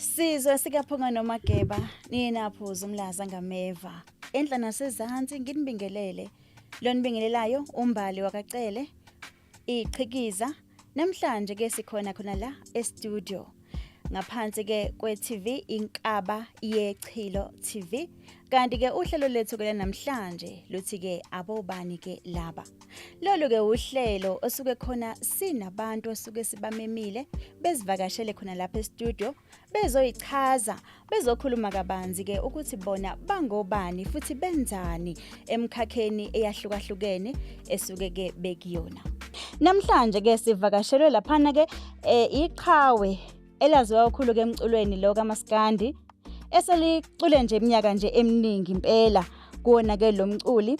Sizwe sikaphunga noMageba ninaphuza umlaza ngameva enhla nasezantsi nginibingelele lo nibingelelayo umbali wakacele ichikiza namhlanje ke sikhona khona la e-studio ngaphansi ke kwe-TV inkaba yechilo TV kanti ke uhlelo lethu ke namhlanje luthi ke abobani ke laba lolu ke uhlelo osuke khona sinabantu osuke sibamemile bezivakashele khona lapha e-studio bezoyichaza bezokhuluma kabanzi ke ukuthi bona bangobani futhi benzani emkhakheni eyahlukahlukene esuke ke bekuyona namhlanje ke sivakashelwe laphana ke iqhawe elaziwa kakhulu ke emculweni lo kaMaskandi eselicule nje iminyaka nje eminingi impela kuona ke lo mculi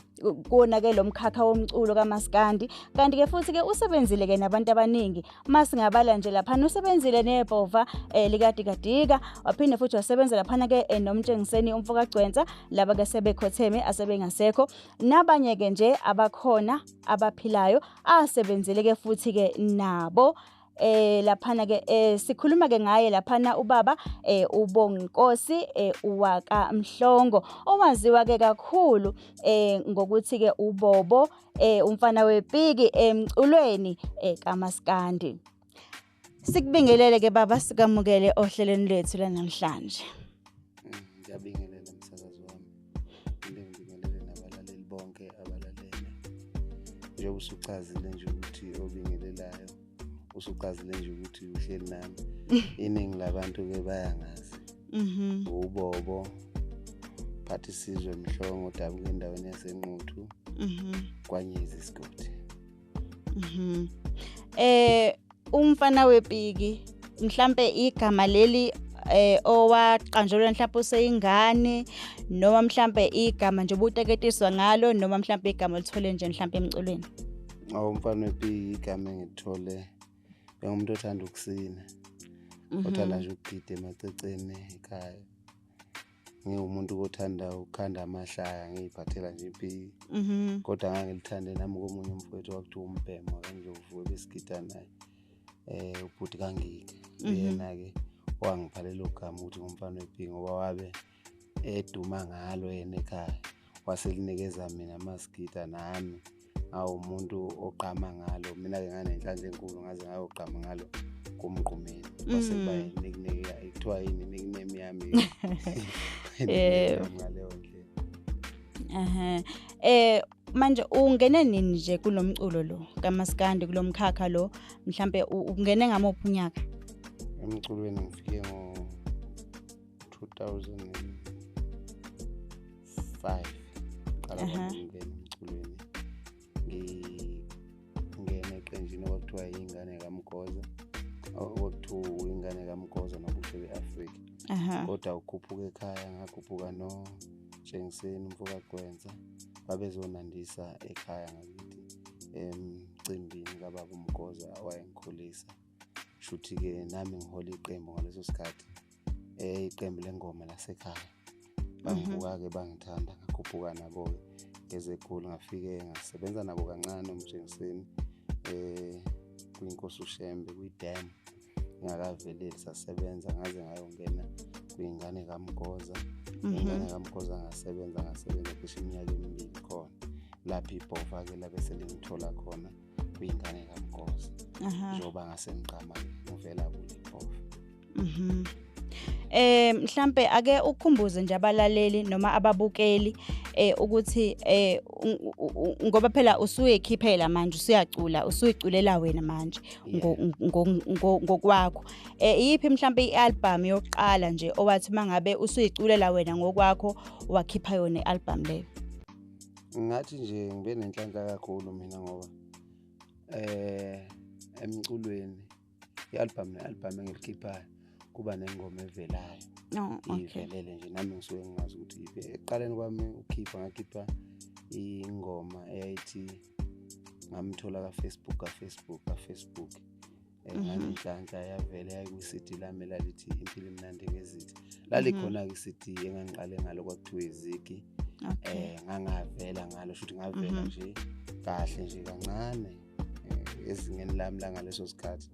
kuona ke lo mkhakha womculo kaMaskandi kanti ke futhi ke usebenzile ke nabantu abaningi masingabala nje lapha usebenzile nebhova likadikadika waphinde futhi wasebenza lapha ke nomtshengiseni umfoka Gcwensa laba ke sebekhotheme asebengasekho nabanye ke nje abakhona abaphilayo asebenzile ke futhi ke nabo laphana ke sikhuluma ke ngaye laphana ubaba uBonginkosi uwaka Mhlongo owaziwa ke kakhulu ngokuthi ke uBobo umfana wepiki emculweni kaMaskandi. Sikubingelele ke baba sikamukele ohlelweni lethu lanamhlanje. Ngiyabingelela umsakazo wami. Ngibingelele nabalaleli bonke abalalele. Njengoba usuchazile nje ukuthi obingelelayo usuchazile nje ukuthi uhleli nami iningi labantu ke bayangazi uBobo phathi Sizwe Mhlongo dabuka endaweni yaseNquthu kwaNyezi isigodi umfana wepiki mhlambe igama leli owaqanjelwa mhlawumbe useyingane noma mhlambe igama nje ubuteketiswa ngalo noma mhlambe igama olithole nje mhlambe emculweni umfana wepiki igama engithole bengumuntu othanda ukusina othanda nje ukugida emaceceni ekhaya ngiwumuntu othanda ukukhanda amahlaya ngiyiphathela nje impiki kodwa ngangilithande nami komunye umfowethu wakuthiwa uMbhemo kanje uvuke besigida naye ubhuti kaNgika yena ke wangiphalela ogama ukuthi ngumfana wepiki ngoba wabe eduma ngalo yena ekhaya waselinikeza mina masigida nami umuntu oqhama ngalo mina ke nganenhlanhla enkulu ngaze ngayoqhama ngalo kumqhumeni base bayinikeka ekuthiwa yini nickname yami ngaleyo ndlela manje ungene nini nje kulomculo lo kaMaskandi kulomkhakha lo mhlambe ungene ngamuphi unyaka emculweni ngifike ngo 2005 qala ngingena emculweni ngingena eqenjini okuthiwa ingane kaMgoza okuthiwa ingane kaMgoza nobuhle beAfrika kodwa ukhuphuka ekhaya ngakhuphuka notshengiseni umfoka Gcwensa babezonandisa ekhaya ngakithi emcimbini kababa uMgoza wayengikhulisa shuthi ke nami ngihola iqembu ngaleso sikhathi iqembu lengoma lasekhaya bangibuka ke bangithanda ngakhuphuka nabo ezekhulu ngafike ngasebenza nabo kancane umtshengiseni kwinkosi uShembe kwiDam ngakaveleli sasebenza ngaze ngayongena kwingane kaMgoza ingane kaMgoza ngasebenza cishe iminyaka emibili khona lapha ibhova ke labe selingithola khona kwingane kaMgoza njoba ngasengiqhama ngivela kule bhova mhlambe ake ukhumbuze nje abalaleli noma ababukeli ukuthi ngoba phela usuyekhiphela manje usuyacula usuyiculela wena manje ngokwakho iyiphi mhlambe ialbum yokuqala nje owathi mangabe usuyiculela wena ngokwakho wakhipha yona ialbum leyo ngathi nje ngibe nenhlanhla kakhulu mina ngoba emculweni ialbum engilikhiphayo kuba nengoma evelayo ivelele nje nami ngisuke ngingazi ukuthi eqaleni kwami ngakhipha ingoma eyayithi ngamthola kaFacebook nganenhlanhla yavela yayikwi-CD lami lalithi impilo imnandi ngezithi lalikhona kwi-CD engangiqale ngalo kwakuthiwa izigi ngangavela ngalo futhi ngavela nje kahle nje kancane ezingeni lami la ngaleso sikhathi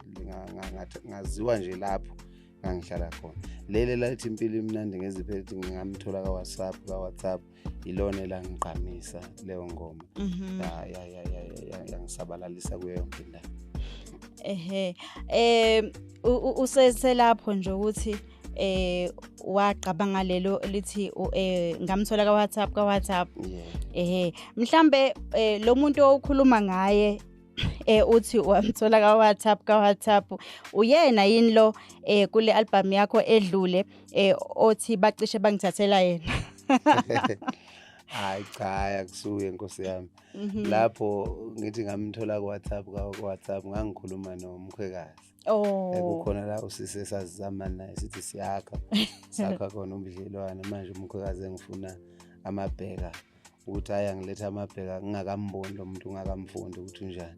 ngaziwa nje lapho ngangihlala khona. Lele lathi impilo imnandi ngeziphethe ethi ngingamthola ka-WhatsApp ilona elangigqamisa leyo ngoma. Yangisabalalisa kuyo yonke indawo. Useselapho nje ukuthi waqabanga lelo lithi ngamthola ka-WhatsApp. Mhlambe lo muntu okhuluma ngaye uthi wamthola ka-WhatsApp uyena yini lo kule album yakho edlule othi bacishe bangithathela yena? Hayi cha akusuye Nkosi yami. Lapho ngithi ngamthola ku-WhatsApp ngangikhuluma nomkhwekazi. Kukhona la usise sazizama naye sithi sakha khona ubudlelwane. Manje umkhwekazi engifuna amabheka ukuthi ayangiletha amabheka ngingakamboni lo muntu ungakamfundi ukuthi unjani.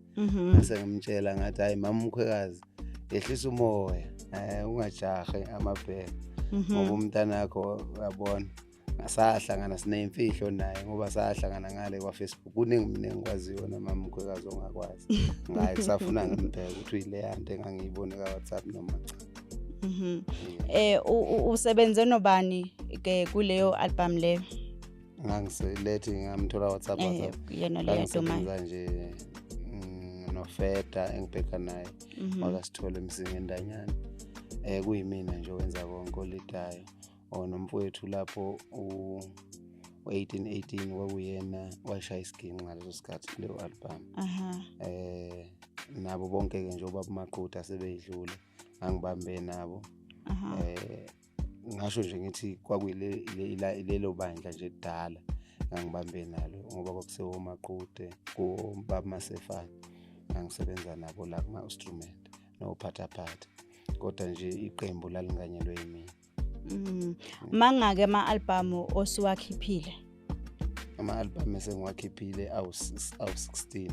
Mase ngimtshela ngathi hayi mama umkhwekazi yehlisa umoya ungajahe amabheka ngoba umntana wakho uyabona sahlangana sineyimfihlo naye ngoba sahlangana ngale kwa-Facebook kuningi kwaziyo mama umkhwekazi ongakwazi ngaye kusafuna ngimbheke ukuthi uyile yanto engangiyibone ka-WhatsApp noma cha. Usebenze nobani ke kuleyo album leyo? Ngangiselethe ngamthola WhatsApp yena leyo ngisebenza nje nofeta engibheka naye makasithole Msingendanyana. Kuyimina nje owenza konke olitayo nomfowethu lapho u-1818 kwakuyena washaya isiginci ngaleso sikhathi kuleyo album. Nabo bonke-ke nje obabumaqutha sebeyidlule ngangibambe nabo. Ngasho nje ngithi kwakuyilelo bandla nje kudala ngangibambe nalo ngoba kwakusewomaquthe kubaba Masefane ngangisebenza nabo la kuma-instrument nophathaphatha kodwa nje iqembu lalinganyelwe yimina. Mangake ama-album osuwakhiphile? Ama-album esengiwakhiphile awu-16.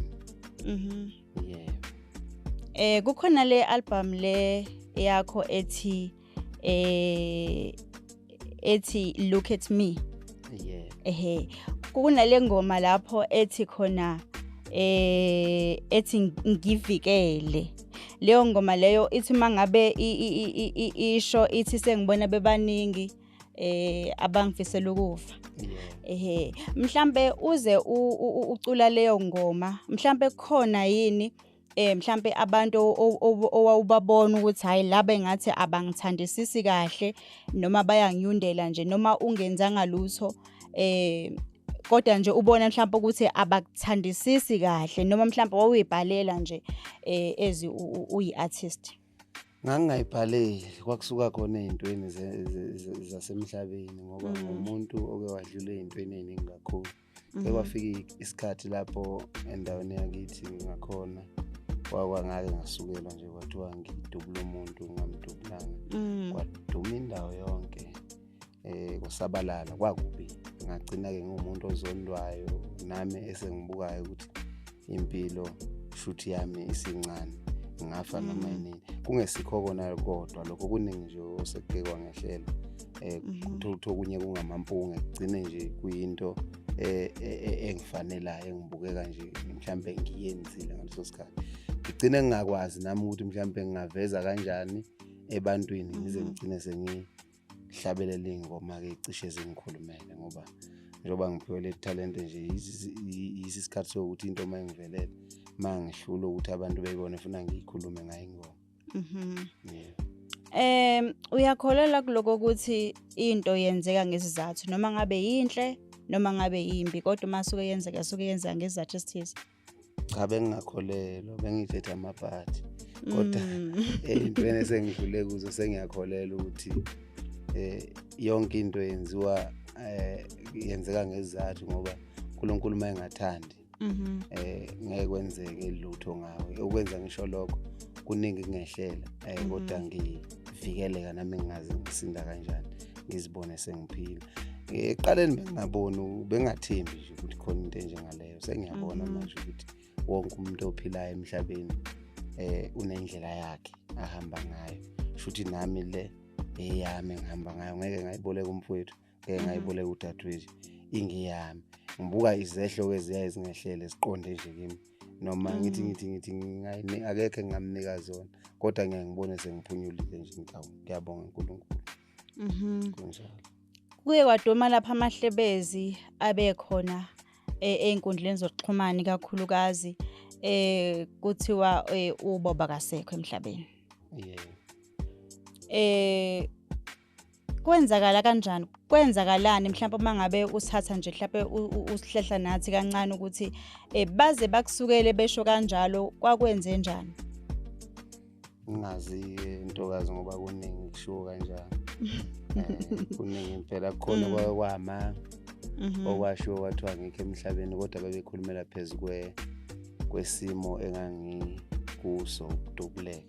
Kukhona le album le yakho ethi Look at Me. Kunale ngoma lapho ethi khona ethi ngivikele. Leyo ngoma leyo ithi mangabe isho ithi sengibona bebaningi abangifisela ukufa. Mhlambe uze ucula leyo ngoma mhlambe khona yini mhlambe abantu owawubabona ukuthi hayi laba engathi abangithandisisi kahle noma bayangiyundela nje noma ungenzanga lutho kodwa nje ubona mhlawumbe ukuthi abakuthandisisi kahle noma mhlawumbe wawuyibhalela nje uyi-artist? Ngangingayibhaleli kwakusuka khona ey'ntweni zasemhlabeni ngoba ngumuntu oke wadlula ey'ntweni ey'ningi kakhulu. Kwafika isikhathi lapho endaweni yakithi ngakhona kwangake ngasukelwa nje kwathiwa ngidubula umuntu ngamdubulanga kwaduma indawo yonke kusabalala kwakubi. Ngagcina-ke ngumuntu ozondwayo nami esengibukayo ukuthi impilo shuthi yami isincane ngafa noma yini. Kungesikho kona kodwa lokho kuningi nje osekuke kwangehlela ukuthi okunye kungamampunge kugcine nje kuyinto engifanelayo engibukeka nje mhlambe ngiyenzile ngaleso sikhathi. Ngigcine ngingakwazi nami ukuthi mhlambe ngingaveza kanjani ebantwini ngize ngigcine sengihlabelela ingoma-ke icishe zingikhulumele ngoba njengoba ngiphiwe le talent nje isikhathi sokuthi into uma ingivelele mangihlula ukuthi abantu beyibone funa ngiyikhulume ngayo ingoma. Uyakholela kuloko ukuthi into yenzeka ngesizathu noma ngabe yinhle noma ngabe yimbi kodwa masuke yenzeka yenzeka ngesizathu esithize? Cha bengingakholelwa bengithethe amabhadi kodwa ey'ntweni esengidlule kuzo sengiyakholela ukuthi yonke into yenzeka ngesizathu ngoba uNkulunkulu uma engathandi ngeke kwenzeke lutho ngawe. Ukwenza ngisho lokho kuningi kungehlela kodwa ngivikeleka nami ngingazi ngisinda kanjani ngizibone sengiphila. Eqaleni bengathembi nje ukuthi khona into enjengaleyo. Sengiyabona manje ukuthi wonke umuntu ophilayo emhlabeni unendlela yakhe ahamba ngayo. Shuthi nami le eyami ngihamba ngayo ngeke ngayiboleka umfowethu ngeke ngayiboleka udadewethu ingiyami. Ngibuka izehlo eziyaye zingehlele ziqonde nje kimi noma ngithi akekho engamnika zona kodwa ngiyangibona sengiphunyulile nje inkawu ngiyabonga uNkulunkulu kunjalo. Kuye kwaduma lapha amahlebezi abekhona einkundleni zokuxhumana kakhulukazi kuthiwa uBoba kasekho emhlabeni. Kwenzakala kanjani? Kwenzakalani mhlawumbe mangabe usithatha nje mhlawumbe usihlehla nathi kancane ukuthi baze bakusukele besho kanjalo kwakwenze njani? Ngingazi intokazi ngoba kuningi kushiwo kanjalo. Kuningi impela khona kwama okwashiwo kwathiwa ngikho emhlabeni kodwa bebekhulumela phezu kwesimo engangikuso ukudubuleka.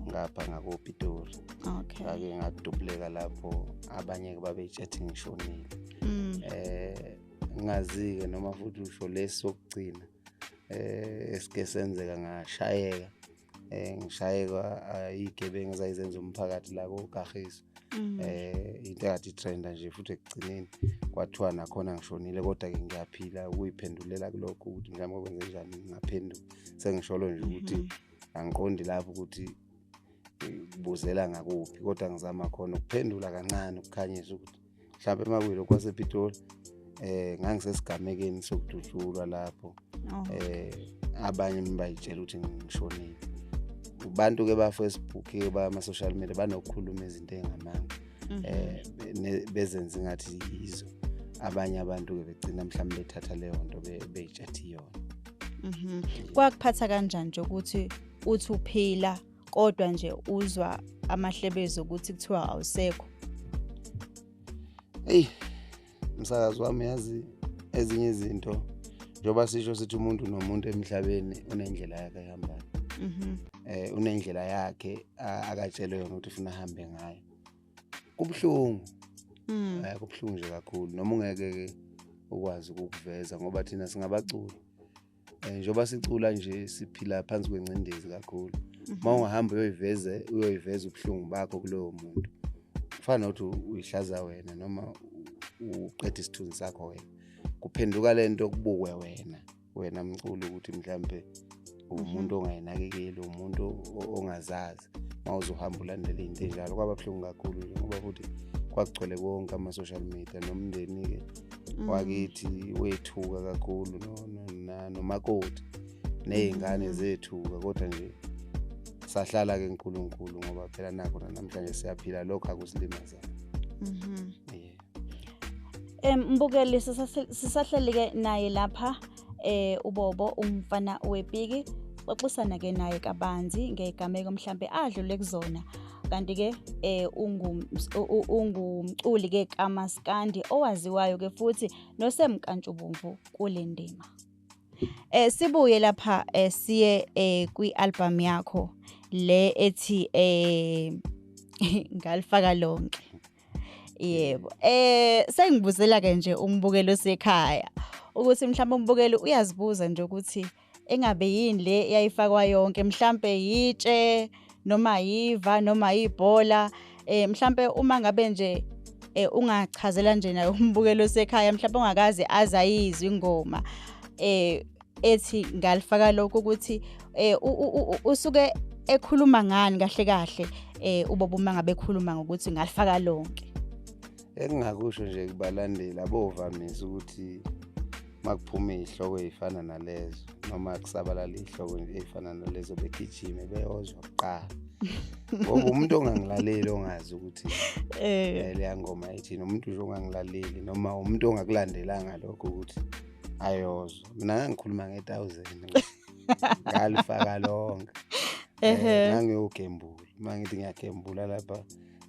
Ngapha ngakoPitori. Okay. Ake ngadubuleka lapho abanye ke babetshethi ngishonile. Ngazi-ke noma futhi usho lesokugcina esike senzeka ngashayeka ngishayeka igebengu ezayizenza umphakathi la koGagiso. Into engathi trenda nje futhi ekugcineni kwathiwa nakhona ngishonile kodwa ke ngiyaphila ukuyiphendulela kulokho ukuthi mhlawumbe kwenze njani ngaphenduka sengisholo nje ukuthi angiqondi lapho ukuthi kubuzela ngakuphi kodwa ngizama khona ukuphendula kancane ukukhanyisa ukuthi mhlawumbe emakuyilo kwasePitoli ngangisesigamekeni sokudutshulwa lapho abanye bayitshela ukuthi ngishonile. Abantu ke ba Facebook ke ba ama social media banokukhuluma izinto engamanga bezenza ngathi yizo abanye abantu ke begcina mhlawumbe bethatha leyo nto beyitshathi yona. Kwakuphatha kanjani nje ukuthi uthi uphila kodwa nje uzwa amahlebezi ukuthi kuthiwa awusekho? Umsakazi wami yazi ezinye izinto njoba sisho sithi umuntu nomuntu emhlabeni unendlela yakhe ehambayo. Unendlela yakhe akatshelwe yona ukuthi ufuna ahambe ngayo. Kubuhlungu. Kubuhlungu nje kakhulu noma ungeke ke ukwazi ukuveza ngoba thina singabaculi. Njoba sicula nje siphila phansi kwencindezi kakhulu. Mawungahamba uyoyiveza ubuhlungu bakho kulowo muntu. Kufana nokuthi uyihlaza wena noma uqedwe isithunzi sakho wena. Kuphenduka lento kubukwe wena mculi ukuthi mhlambe umuntu ongayinakekeli umuntu ongazazi mawuzohamba ulandela izinto enjalo kwababuhlungu kakhulu ngoba futhi kwagcwele konke ama social media nomndeni ke wakithi wethuka kakhulu nomakoti nezingane zethuka kodwa nje sahlala ke uNkulunkulu ngoba phela nakho namhlanje siyaphila lokho akusilimaza. Mbukeli sisahleli ke naye lapha uBobo umfana wePiki xoxisana ke naye kabanzi ngegameko mhlambe adlule kuzona kanti ke ungumculi ke kaMaskandi owaziwayo ke futhi nosemkantshubomvu kule ndima. Sibuye lapha siye kwialbum yakho le ethi ngalifaka lonke. Yebo. Sengibuzela ke nje umbukelo sekhaya ukuthi mhlawumbe umbukeli uyazibuza nje ukuthi engabe yini le yayifakwa yonke mhlawumbe yitshe noma yiva noma yibhola mhlawumbe uma ngabe nje ungachazela nje nayo umbukelo sekhaya mhlawumbe ungakaze azayizwe ingoma ethi ngalifaka lokho ukuthi usuke ekhuluma ngani kahle uBobo uma ngabe ekhuluma ngokuthi ngalifaka lonke. Engingakusho nje kubalandeli abovamisa ukuthi makuphuma izihloko ezifana nalezo noma kusabalala izihloko ezifana nalezo begijime beyozwa kuqala. Ngoba umuntu ongangilaleli ongazi ukuthi le ngoma ithini umuntu nje ongangilaleli noma umuntu ongakulandelanga lokho ukuthi ayozwa. Mina ngikhuluma nge1000 ngalifaka lonke. Ngangiyogembula mangithi ngiyagembula lapha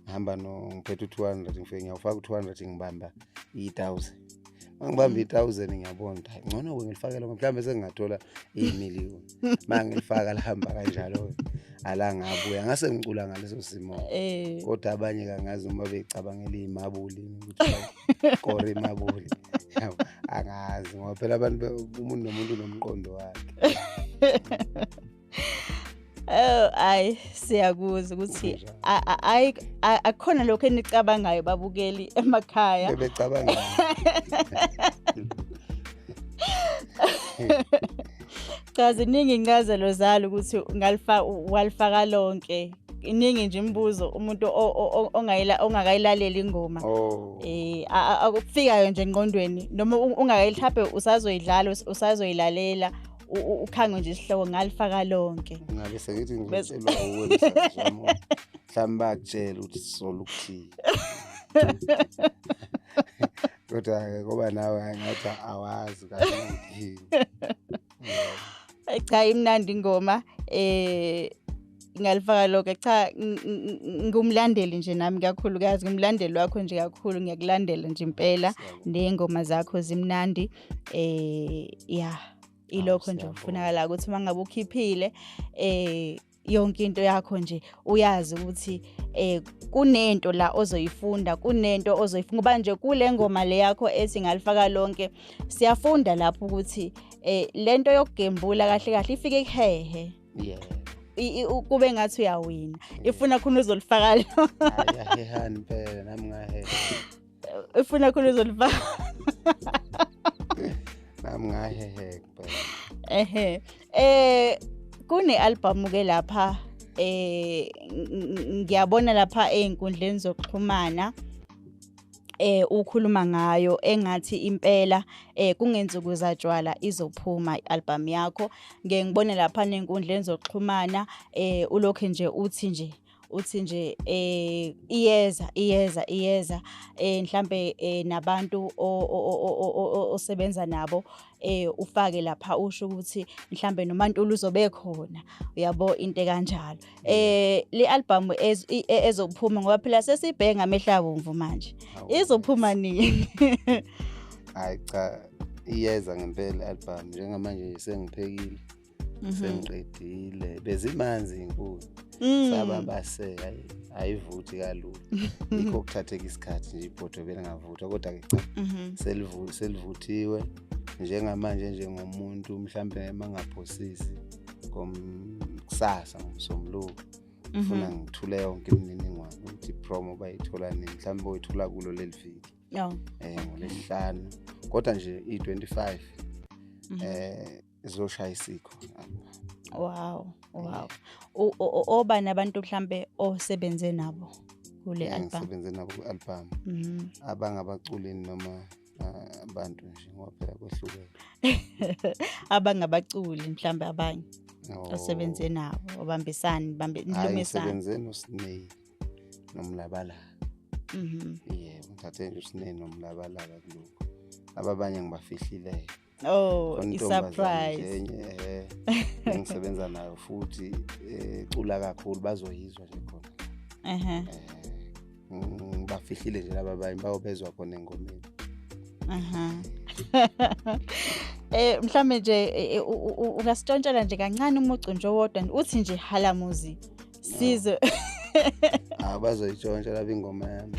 ngihamba ngiphethe 200 ngifike ngiyawufaka 200 ngibamba 1000. Mangibamba 1000 ngiyabona hayi ngcono ngilifakela mhlawumbe sengingathola imiliyoni. Mangilifaka lihamba kanjalo ala ngabuya ngase ngicula ngaleso simo. Kodwa abanye kangazi uma becabangela imabuli ukuthi kore imabuli. Angazi ngoba phela abantu umuntu nomuntu nomqondo wakhe. Ay siyakuzwa ukuthi akukhona lokho enicabangayo babukeli emakhaya. Bebecabanga. Cha ziningi incazelo zalo ukuthi walifaka lonke. Iningi nje imibuzo umuntu ongakayilaleli ingoma. Oh. Akufikayo nje engqondweni noma ungakayihlambe usazoyidlala usazoyilalela ukhangwe nje isihloko ngalifaka lonke. Ngabe sengithi ngitshelwa ukwenzisa mhlawumbe bakutshela ukuthi sisola ukuthini. Kodwa ngoba nawe ngathi awazi kahle. Cha imnandi ingoma ngalifaka lokho cha ngumlandeli nje nami kakhulukazi ngumlandeli wakho nje kakhulu ngiyakulandela nje impela nengoma zakho zimnandi ilokho nje ufunakala ukuthi mangabe ukhiphile yonke into yakho nje uyazi ukuthi kunento la ozoyifunda ngoba nje kule ngoma le yakho ethi ngalifaka lonke siyafunda lapho ukuthi lento yokugembula kahle kahle ifike ihehe kube ngathi uyawina ifuna khona uzolifaka lo ayahehani impela nami ngahehe ifuna khona uzolifaka nami ngahehe kuphela kune album ke lapha ngiyabona lapha einkundleni zokuxhumana ukhuluma ngayo engathi impela kungenzuku zatshwala izophuma ialbum yakho ngiyengibone lapha einkundleni zokuxhumana ulokho nje uthi nje iyeza mhlambe nabantu osebenza nabo ufake lapha usho ukuthi mhlambe noMaNtuli uzobe khona uyabo into kanjalo le album ezophuma ngoba phela sesibhenga amehlabomvu manje izophuma nini hayi cha iyeza ngempela album njengamanje sengiphekile sengiqedile bezimanzi inkulu sababase ayivuthi kalula ikho kuthatheka isikhathi nje ibhodwe belingavutha kodwa ke cha selivuthiwe njengamanje njengomuntu mhlambe mangaphosisi kusasa ngomsombuluko ufuna ngithule yonke imininingwane ukuthi promo bayithola nini mhlambe oyithola kulo leliviki ngolesihlanu kodwa nje i25 izoshaya isikho. Wow oba nabantu mhlambe osebenze nabo kule album ngisebenze nabo ku album abangabaculi noma abantu nje ngoba phela kwehlukene abangabaculi mhlambe abanye osebenze nabo obambisani nilumisana ngisebenze noSney nomlabalala ngithathe nje uSney nomlabalala kuloko ababanye ngibafihlile i-surprise ngisebenza nayo futhi ecula kakhulu bazoyizwa nje khona ngibafihlile nje laba abanye bayobezwa khona engomeni mhlambe nje ungasitshontshela nje kancane umucu nje owodwa uthi nje halamuzi sizo bazoyitshontsha laba ingoma yami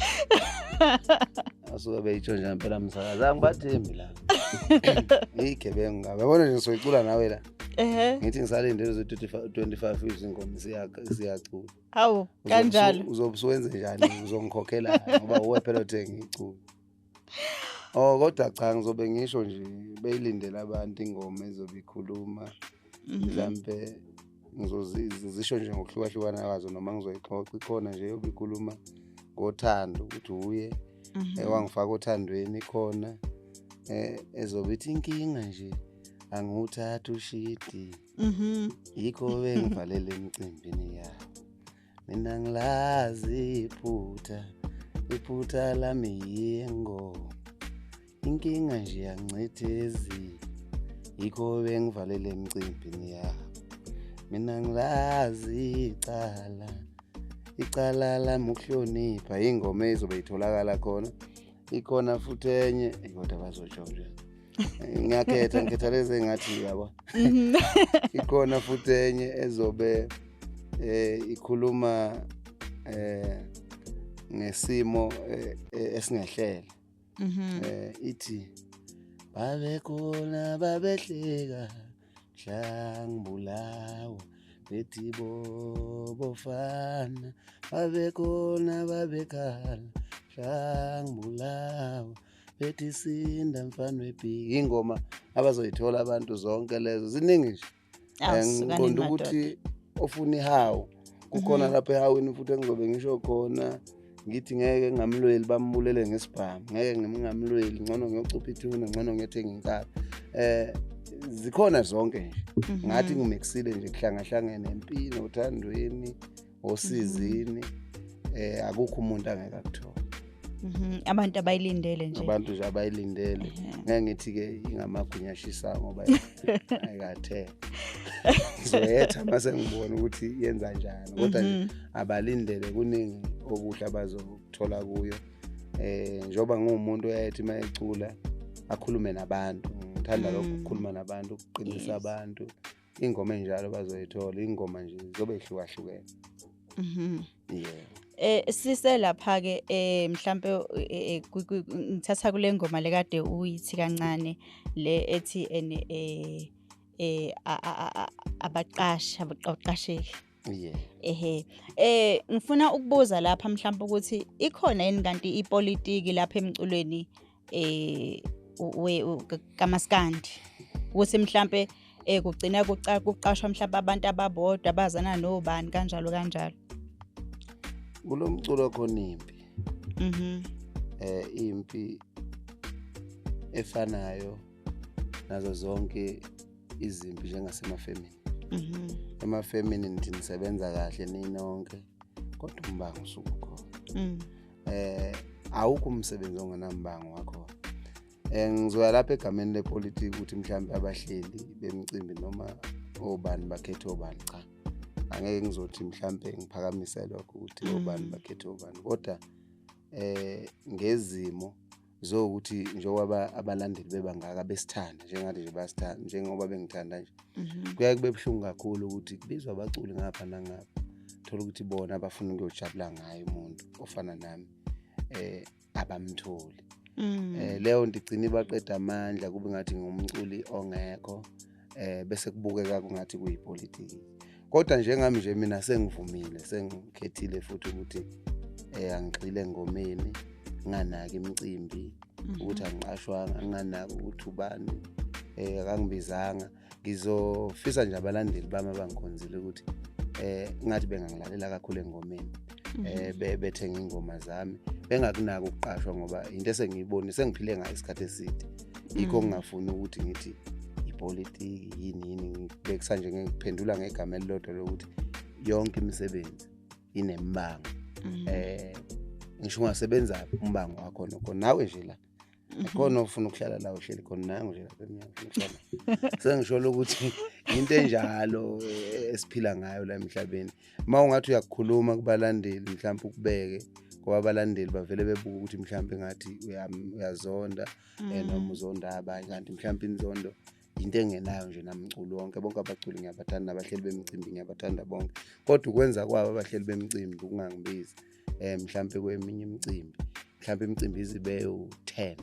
asuke beyitshontsha impela msakazi angibathembi la igebengu ngabe yabona nje soyicula nawe la ngithi ngisalindele zo 25 izingoma siyacula hawu kanjalo uzobusenze njani uzongikhokhela ngoba uwe phela uthenga icula kodwa cha ngizobe ngisho nje beyilindela abantu ingoma ezobikhuluma mhlambe ngizozisho nje ngokuhlukahlukana kwazo noma ngizoyixoxa ikhona nje yobikhuluma ngothando ukuthi uye wangifaka othandweni khona ezobithi inkinga nje anguthatha ushidi yikho bengivalele emcimbini yawo mina ngilazi iphutha lami yengo inkinga nje yancithezi yikho bengivalele emcimbini yawo mina ngilazi icala lami ukuhlonipha ingoma ezobe itholakala khona ikhona futhi enye kodwa bazojonja ngikhetha lezi ngathi yabo ikhona futhi enye ezobe ikhuluma ngesimo esingehlela ithi babekhona babehleka hlangibulawa bethi bofana babekhona babekhala hlangibulawa bethi sinda mfana webhiki ingoma abazoyithola abantu zonke lezo ziningi nje Awusukane Ngiqonda madoda. ukuthi ofuna ihawu kukhona lapha ehaweni futhi engizobe ngisho khona ngithi ngeke ngamlweli bambulele ngesibhamu, ngeke ngingamlweli, ngcono ngiyocupha ithuna, ngcono ngiyothenga inkabi. Zikhona zonke nje. Ngathi ngimixile nje kuhlangahlangene empini, othandweni, osizini, akukho umuntu angeke akuthole. Abantu abayilindele nje. Abantu nje abayilindele. Ngeke ngithi-ke ingamagunya ashisayo ngoba ayikathe. Ngizoyetha mase ngibona ukuthi yenza njani. Kodwa nje abalindele kuningi okuhle abazokuthola kuyo. Njoba ngumuntu oyayethi mayecula akhulume nabantu. Ngithanda lokho ukukhuluma nabantu, ukuqinisa abantu. Ingoma enjalo bazoyithola, ingoma nje zobe ihlukahlukene. Yeah. Sise lapha ke mhlambe ngithatha kule ngoma lekade uyithi kancane le ethi abaqasheki. Yeah. Ngifuna ukubuza lapha mhlambe ukuthi ikhona yini kanti ipolitiki lapha emculweni kaMaskandi ukuthi mhlambe kugcina kuqashwa mhlambe abantu ababodwa abazana nobani kanjalo. Kulo mculo khona impi. Impi efanayo nazo zonke izimpi njengasemafemini. Emafemini nithi nisebenza kahle ninonke kodwa umbango usuke ukhona. Awukho umsebenzi ongenambango wakho. Ngizoya lapha egameni lepolitiki ukuthi mhlambe abahleli bemicimbi noma obani bakhethe obani, cha. Angeke ngizothi mhlambe ngiphakamise lokho ukuthi obani bakhethe obani, kodwa ngezimo zokuthi njengoba abalandeli bebangaka besithanda njengathi nje basithanda njengoba bengithanda nje, kuya kube buhlungu kakhulu ukuthi kubizwa abaculi ngapha nangapha, thola ukuthi bona abafuna ukuyojabula ngayo umuntu ofana nami abamtholi. Leyo nto igcina ibaqeda amandla, kube ngathi ngumculi ongekho, bese kubukeka kungathi kuyipolitiki. Kodwa njengami nje mina sengivumile, sengikhethile futhi ukuthi angigxile engomeni, nganaki imicimbi ukuthi angiqashwanga, nganaki ukuthi ubani akangibizanga. Ngizofisa nje abalandeli bami abangikhonzile ukuthi ngathi bengangilalela kakhulu engomeni, bethenga ingoma zami, bengakunaki ukuqashwa ngoba into esengiyiboni sengiphile ngayo isikhathi eside. Yikho ngingafuni ukuthi ngithi ipolitiki yini bekisa nje ngiphendula ngegama elilodwa lokuthi yonke imisebenzi inembango. Ngisho ungasebenza umbango wakho nokho nawe nje la khona ufuna ukuhlala la uhleli khona nangu nje lapha emnyama. Sengisho ukuthi into enjalo esiphila ngayo la emhlabeni. Mawungathi uyakukhuluma kubalandeli mhlawumbe ukubeke ngoba abalandeli bavele bebuka ukuthi mhlawumbe ngathi uyazonda noma uzonda abanye, kanti mhlawumbe inzondo into engenayo nje namculo wonke. Bonke abaculi ngiyabathanda, abahleli bemicimbi ngiyabathanda bonke, kodwa ukwenza kwabo abahleli bemicimbi ukungangibizi mhlawumbe kweminye imicimbi, mhlawumbe imicimbi izibe u10,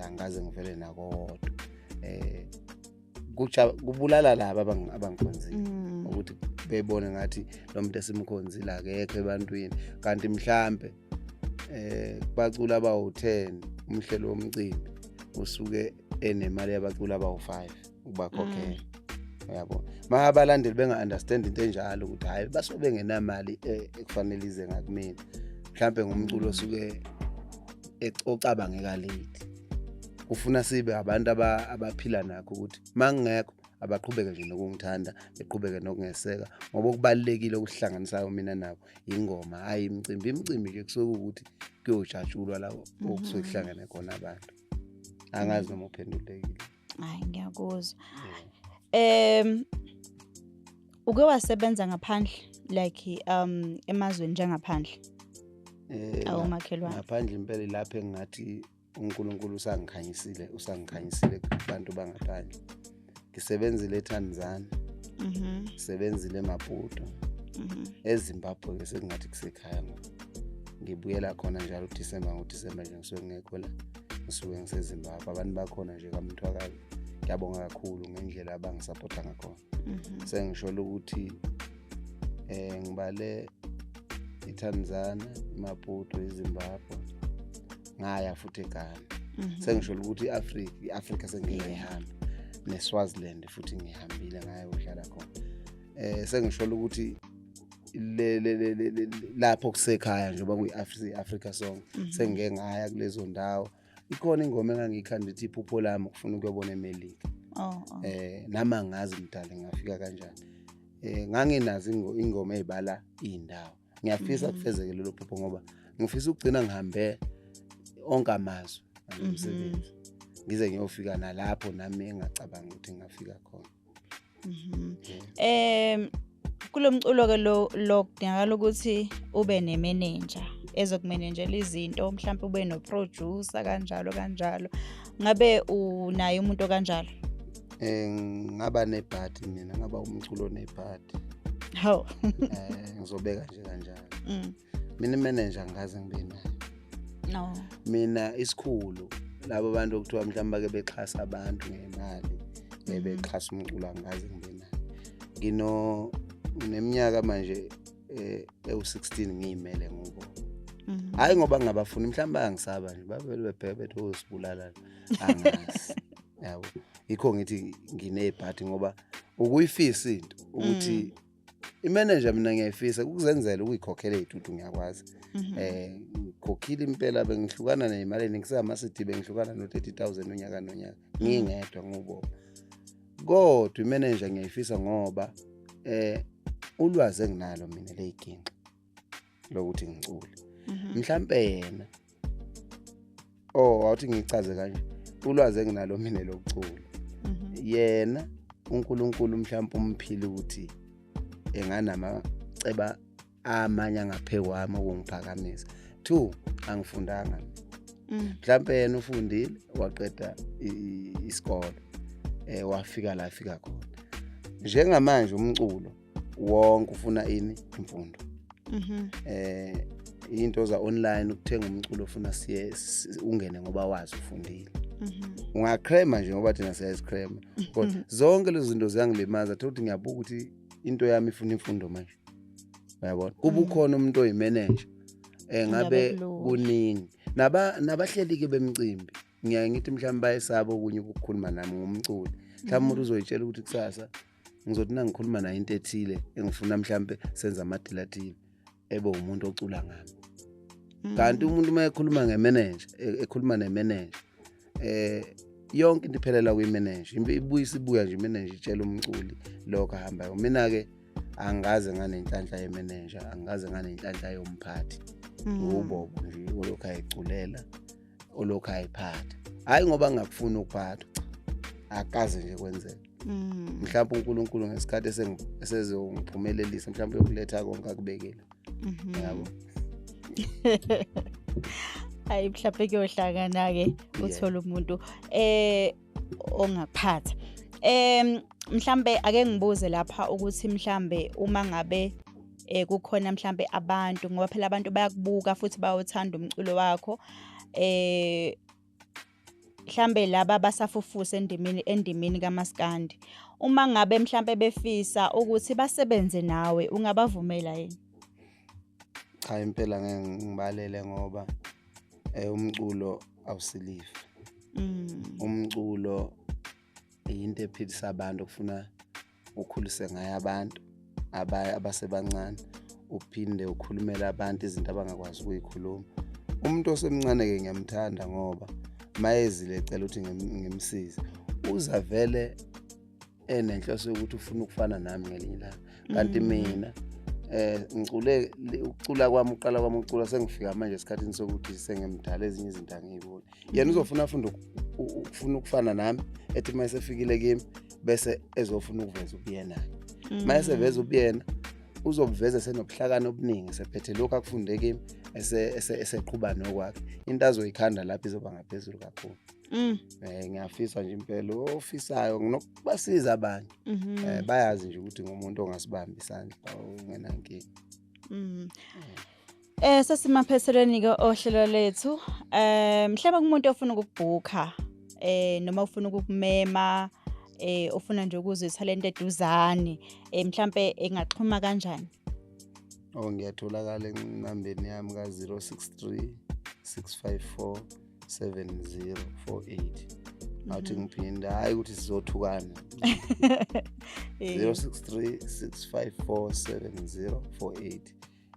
angaze ngivele nakodwa. Kubulala laba abangikhonzile ukuthi bebone ngathi lo muntu esimkhonzile akekho ebantwini, kanti mhlambe bacula abawu10 umhlelo womcimbi usuke enemali yabacula abawu5 ukubakhokhela. Uyabo, ma abalandeli benga-understand into enjalo ukuthi hayi basobe ngenamali ekufanele ize ngakumina, mhlambe ngumculo osuke ocabangeka late. Ufuna sibe abantu abaphila nakho ukuthi mangingekho abaqhubeke nje nokungithanda, beqhubeke nokungeseka ngoba okubalekile okuhlanganisayo mina nabo ingoma, hayi imicimbi. Imicimbi nje kusuke ukuthi kuyojatshulwa lawo okusuke kuhlangene khona abantu. Angazi noma uphendulekile. Hayi ngiyakuzwa. Uke wasebenza ngaphandle like emazweni njengaphandle? Awumakhelwane. Ngaphandle impela lapha engathi uNkulunkulu usangikhanyisile kubantu bangaphandle. Ngisebenzile eTanzania, ngisebenzile eMaputo, eZimbabwe ke sekungathi kusekhaya ngoba ngibuyela khona njalo uDisemba nje ngisuke ngekho la, ngisuke ngiseZimbabwe. Abantu bakhona nje kaMthwakazi ngiyabonga kakhulu ngendlela abangisupporta ngakhona. Sengisho ukuthi ngibale iTanzania, iMaputo, iZimbabwe, ngaya futhi eGhana. Sengisho ukuthi iAfrika sengiyihamba. neSwaziland futhi ngihambile ngayo udlala khona. Sengishola ukuthi lapho kusekhaya njengoba kuyi-Africa song sengike ngaya kulezo ndawo. Ikhona ingoma engangiyikhanda ithi iphupho lami ukufuna ukuyobona eMelika. Nama ngazi mdala ngafika kanjani. Nganginazi ingoma ezibala indawo. Ngiyafisa kufezeke lelo phupho ngoba ngifisa ukugcina ngihambe onke amazwe ngomsebenzi. Ngize ngiyofika nalapho nami engacabanga ukuthi ngafika khona. Kulomculo ke lo kudingakala ukuthi ube nemanager ezokumanagela izinto, mhlawumbe ube no producer kanjalo. Ngabe unayo umuntu kanjalo? Ngaba nebhadi mina, ngaba umculo nebhadi. Hawu. Ngizobeka nje kanjalo. Mina imanager ngaze ngibe nayo. No. Mina isikhulu labo bantu okuthiwa mhlawumbe ke bexhasa abantu ngemali, bexhasa umculo angaze ngibe nayo. Ngineminyaka manje ewu16 ngiyimele ngoba. Hayi ngoba ngabafuni mhlawumbe angisaba nje babele bebheke bethi osibulala angazi. Yabo. Yikho ngithi nginebhadi ngoba ukuyifisa into ukuthi imanager mina ngiyayifisa ukuzenzela ukuyikhokhela izithuthi ngiyakwazi. Ngikhokhile impela bengihlukana nemali ngisama city bengihlukana no30,000 unyaka nonyaka ngingedwa ngobo. Kodwa imanager ngiyayifisa ngoba ulwazi enginalo mina leyinkinga lokuthi ngicule. Mhlambe yena awuthi ngichaze kanje ulwazi enginalo mina lokucula. Yena uNkulunkulu mhlawumbe umphile ukuthi enganamaceba amanye angaphekwami okungiphakamisa. 2 angifundanga. Mhlambe yena ufundile waqeda isikole wafika la afika khona. Njengamanje umculo wonke ufuna imfundo. Into za online ukuthenga umculo ufuna siye ungene ngoba wazi ufundile. Ungacrema nje ngoba thina siyasicrema. Kodwa zonke lezi zinto ziyangilimaza ukuthi ngiyabuka ukuthi into yami ifuna imfundo manje. Uyabona? Kuba ukhona umuntu oyimanager ngabe kuningi. Nabahleli ke bemcimbi. Ngiyangithi mhlawumbe bayesaba okunye ukukhuluma nami ngomculo. Mhlawumbe umuntu uzoyitshela ukuthi kusasa ngizothi nangikhuluma nayo into ethile engifuna mhlawumbe senza amadilathile ebe umuntu ocula ngami. Kanti umuntu mayekhuluma ngemanager ekhuluma nemanager yonke into iphelela kuyimanager. Ibuya nje imanager itshela umculi lokho ahambayo. Mina ke angaze nganenhlanhla yemanager, angaze nganenhlanhla yomphathi. Ubobo nje olokhu ayiculela, olokhu ayiphatha. Hayi ngoba ngakufuna ukuphatha. Akaze nje kwenzeka. Mhlawumbe uNkulunkulu ngesikhathi esezongiphumelelisa mhlawumbe yokuletha konke akubekile. Yabo. Hayi mhlawumbe kuyohlangana ke uthola umuntu ongaphatha. Mhlawumbe ake ngibuze lapha ukuthi mhlawumbe uma ngabe kukhona mhlawumbe abantu ngoba phela abantu bayakubuka futhi bayothanda umculo wakho. Mhlawumbe laba basafufusa endimini kaMaskandi. Uma ngabe mhlawumbe befisa ukuthi basebenze nawe ungabavumela yini? Cha impela ngeke ngibalele ngoba umculo awusilifa. Umculo into ephilisa abantu ukufuna ukhulise ngayo abantu abasebancane uphinde ukhulumela abantu izinto abangakwazi ukuyikhuluma. Umuntu osemncane ke ngiyamthanda ngoba mayezile ecela ukuthi ngimsize uzavele enenhloso yokuthi ufuna ukufana nami ngelinye ilanga. Kanti mina ngicule ukucula kwami uqala kwami ucula sengifika manje esikhathini sokuthi sengimdala ezinye izinto angiyiboni. Yena uzofuna ufuna ukufana nami ethi mayesefikile kimi bese ezofuna ukuveza ubuyena. Mayeseveza ubuyena uzobuveza senobuhlakani obuningi sephethe lokho akufunde kimi eseqhubana nokwakhe. Into azoyikhanda lapho izoba ngaphezulu kakhulu. Ngiyafisa nje impela ofisayo nginokubasiza abanye. Bayazi nje ukuthi ngumuntu ongasibambi isandla ungenankinga. Sesimaphethelweni ke ohlelo lethu. Mhlawumbe kumuntu ofuna ukubhuka noma ufuna ukukumema ofuna nje ukuzwa ithalente eduzane mhlawumbe engaxhuma kanjani? Ngiyatholakala enambeni yami ka 063 654 7048. ngathi ngiphinda hayi ukuthi sizothukana. 0636547048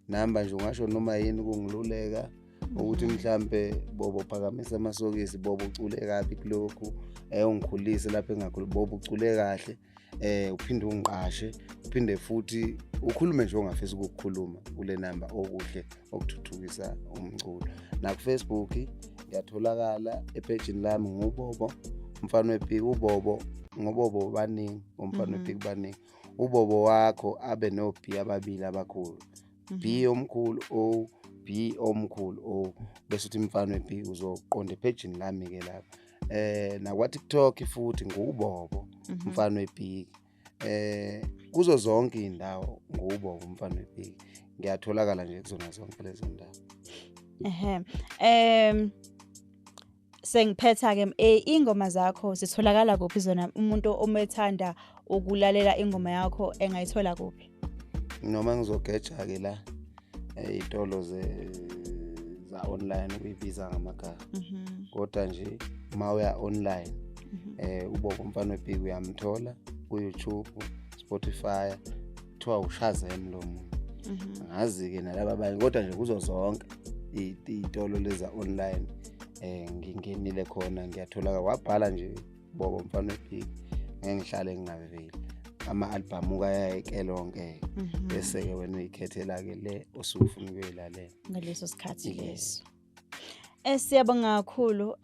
namba nje ungasho noma yini kungiluleka ukuthi mhlambe Bobo phakamisa amasokisi, Bobo ucule kabi kulokhu, ungikhulise lapha engakhulu, Bobo ucule kahle, uphinde ungiqashe, uphinde futhi ukhulume nje ongafisa ukukhuluma kule namba okuhle okuthuthukisa umculo. Na ku Facebook ngiyatholakala epagini lami nguBobo Mfana wePiki. uBobo ngoBobo baningi, uMfana wePiki baningi. uBobo wakho abe no B ababili abakhulu, B omkhulu O, B omkhulu O, bese uthi Mfana wePiki uzoqonda epagini lami ke lapha. Na kwa TikTok futhi nguBobo Mfana wePiki. Kuzo zonke indawo nguBobo Mfana wePiki. Ngiyatholakala nje kuzona zonke lezo ndawo. Sengiphetha ke ingoma zakho zitholakala kuphi zona, umuntu omethanda ukulalela ingoma yakho engayithola kuphi? Noma ngizogeja ke la itolo za online ukuyibiza ngamagama, kodwa nje mawuya online uBobo Mfana wePiki uyamthola ku YouTube, Spotify, kuthiwa uShazam lo muntu. Ngazi ke nalabo abanye, kodwa nje kuzo zonke itolo leza online ngingenile khona, ngiyatholaka. Wabhala nje Bobo Mfana wePiki ngeke ngihlale ngingaveli. Ama-album kayeke lonke bese ke wena uyikhethela ke le osufuna ukuyilalela ngaleso sikhathi leso. Siyabonga kakhulu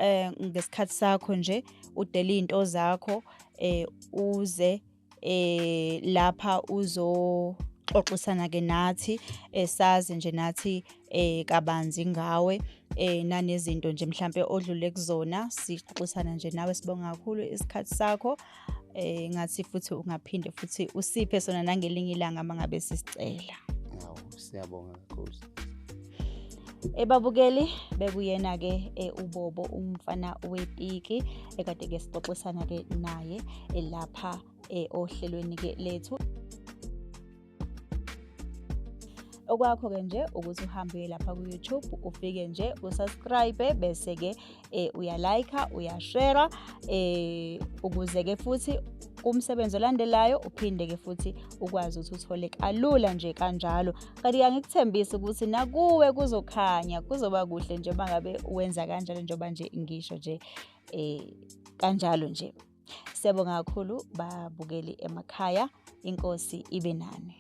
ngesikhathi sakho nje udela into zakho uze lapha uzoxoxisana ke nathi, sazi nje nathi kabanzi ngawe nanezinto nje mhlambe odlule kuzona, sixoxisana nje nawe. Sibonga kakhulu isikhathi sakho. Ngathi futhi ungaphinde futhi usiphe sona nangelinye ilanga mangabe sisicela. Hawu, siyabonga kakhulu. Babukeli bekuyena ke uBobo Umfana wePiki ekade ke sixoxisana ke naye lapha ohlelweni ke lethu. Okwakho ke nje ukuthi uhambe lapha ku YouTube, ufike nje usubscribe bese ke uyalike, uyashare ukuze ke futhi umsebenzi olandelayo uphinde ke futhi ukwazi ukuthi uthole kalula nje kanjalo. Kanti ngikuthembisa ukuthi nakuwe kuzokhanya, kuzoba kuhle nje mangabe uwenza kanjalo njengoba nje ngisho nje kanjalo nje. Siyabonga kakhulu babukeli emakhaya, inkosi ibe nani.